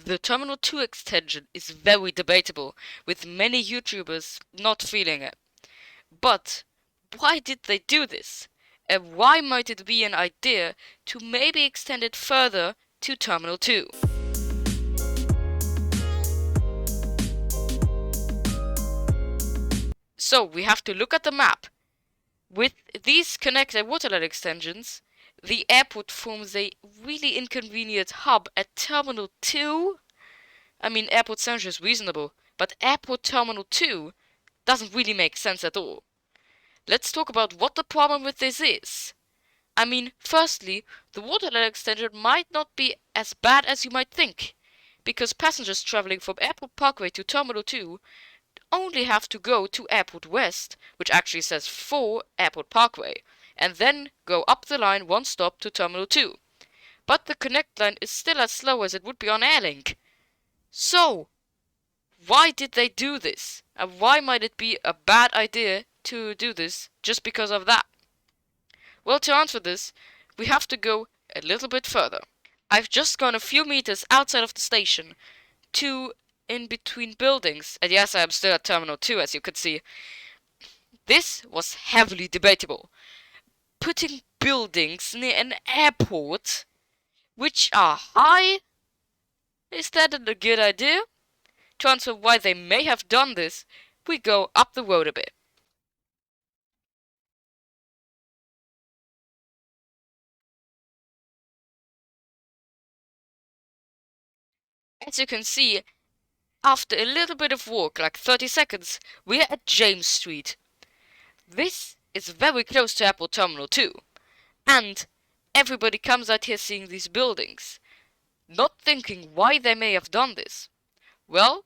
The Terminal 2 extension is very debatable, with many YouTubers not feeling it. But why did they do this? And why might it be an idea to maybe extend it further to Terminal 2? So we have to look at the map. With these connected waterline extensions, the airport forms a really inconvenient hub at Terminal 2. I mean, Airport Central is reasonable, but Airport Terminal 2 doesn't really make sense at all. Let's talk about what the problem with this is. I mean, firstly, the waterline extension might not be as bad as you might think, because passengers traveling from Airport Parkway to Terminal 2 only have to go to Airport West, which actually says 4 Airport Parkway, and then go up the line one stop to Terminal 2. But the Connect line is still as slow as it would be on Airlink. So, why did they do this? And why might it be a bad idea to do this just because of that? Well, to answer this, we have to go a little bit further. I've just gone a few meters outside of the station to in between buildings, and yes, I am still at Terminal 2, as you could see. This was heavily debatable. Putting buildings near an airport, which are high, is that a good idea? To answer why they may have done this, we go up the road a bit. As you can see, after a little bit of walk, like 30 seconds, we're at James Street. This is very close to Airport Terminal 2, and everybody comes out here seeing these buildings, not thinking why they may have done this. Well,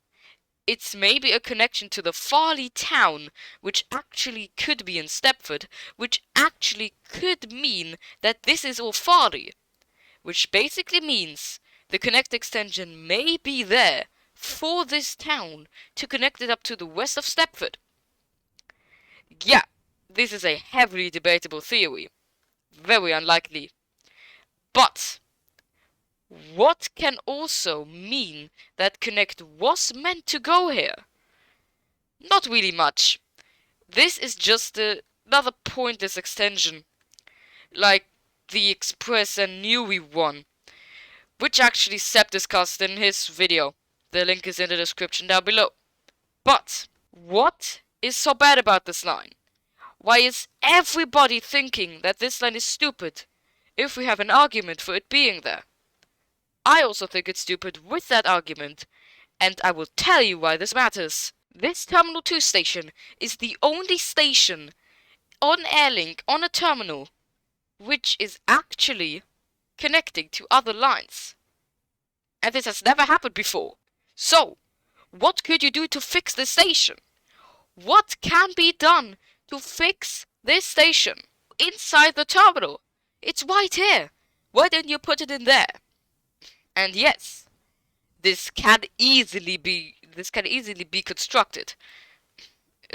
it's maybe a connection to the Farley town, which actually could be in Stepford, which actually could mean that this is all Farley, which basically means the Connect extension may be there for this town to connect it up to the west of Stepford. Yeah, this is a heavily debatable theory. Very unlikely. But what can also mean that Connect was meant to go here? Not really much. This is just another pointless extension, like the Express and Newey one, which actually Seb discussed in his video. The link is in the description down below. But what is so bad about this line? Why is everybody thinking that this line is stupid if we have an argument for it being there? I also think it's stupid with that argument, and I will tell you why this matters. This Terminal 2 station is the only station on Airlink on a terminal which is actually connecting to other lines. And this has never happened before. So, what could you do to fix this station? What can be done to fix this station inside the terminal? It's right here. Why didn't you put it in there? And yes, this can easily be constructed.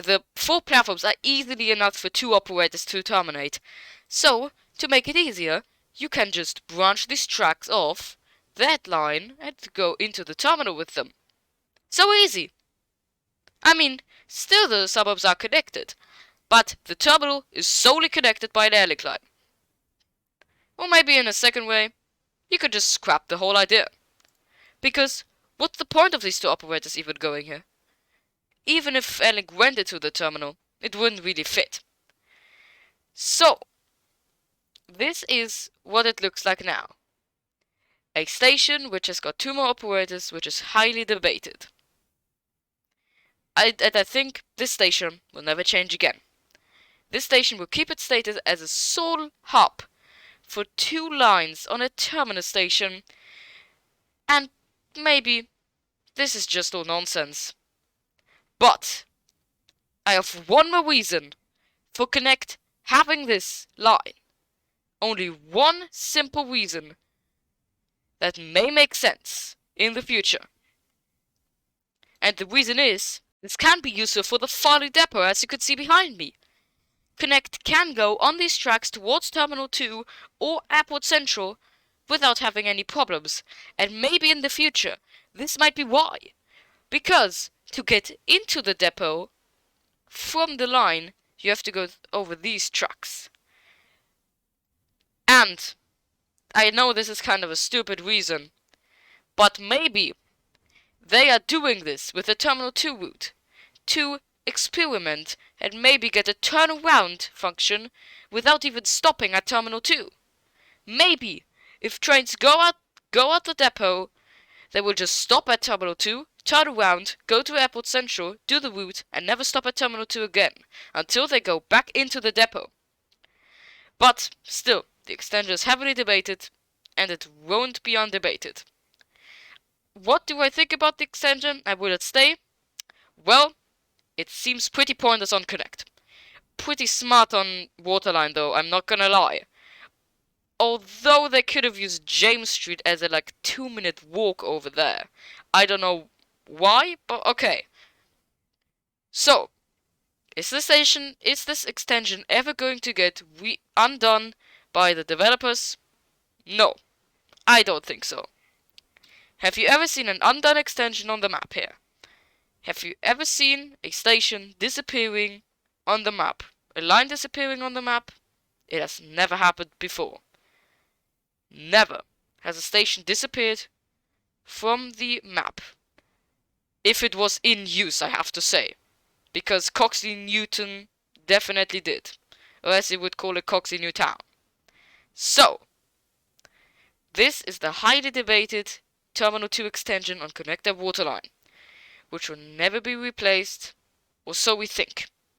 The 4 platforms are easily enough for 2 operators to terminate. So, to make it easier, you can just branch these tracks off that line and go into the terminal with them. So easy. I mean, still the suburbs are connected, but the terminal is solely connected by an Airlink line. Or maybe in a second way, you could just scrap the whole idea. Because what's the point of these 2 operators even going here? Even if Airlink went into the terminal, it wouldn't really fit. So, this is what it looks like now. A station which has got 2 more operators, which is highly debated. I think this station will never change again. This station will keep its status as a sole hub for 2 lines on a terminus station, and maybe this is just all nonsense. But I have one more reason for Connect having this line. Only one simple reason that may make sense in the future. And the reason is, this can be useful for the Farley depot, as you could see behind me. Connect can go on these tracks towards Terminal 2 or Airport Central without having any problems, and maybe in the future This might be why. Because to get into the depot from the line, you have to go over these tracks. And I know this is kind of a stupid reason, but maybe they are doing this with the Terminal 2 route to experiment and maybe get a turnaround function without even stopping at Terminal 2. Maybe if trains go out the depot, they will just stop at Terminal 2, turn around, go to Airport Central, do the route, and never stop at Terminal 2 again, until they go back into the depot. But still, the extension is heavily debated, and it won't be undebated. What do I think about the extension, and will it stay? Well, it seems pretty pointless on Connect. Pretty smart on Waterline though, I'm not gonna lie. Although they could have used James Street as a 2-minute walk over there. I don't know why, but okay. So, is this extension ever going to get undone by the developers? No, I don't think so. Have you ever seen an undone extension on the map here? Have you ever seen a station disappearing on the map? A line disappearing on the map? It has never happened before. Never has a station disappeared from the map. If it was in use, I have to say. Because Coxley Newton definitely did. Or as they would call it, Coxley Newtown. So, this is the highly debated Terminal 2 extension on Connector Waterline, which will never be replaced, or so we think.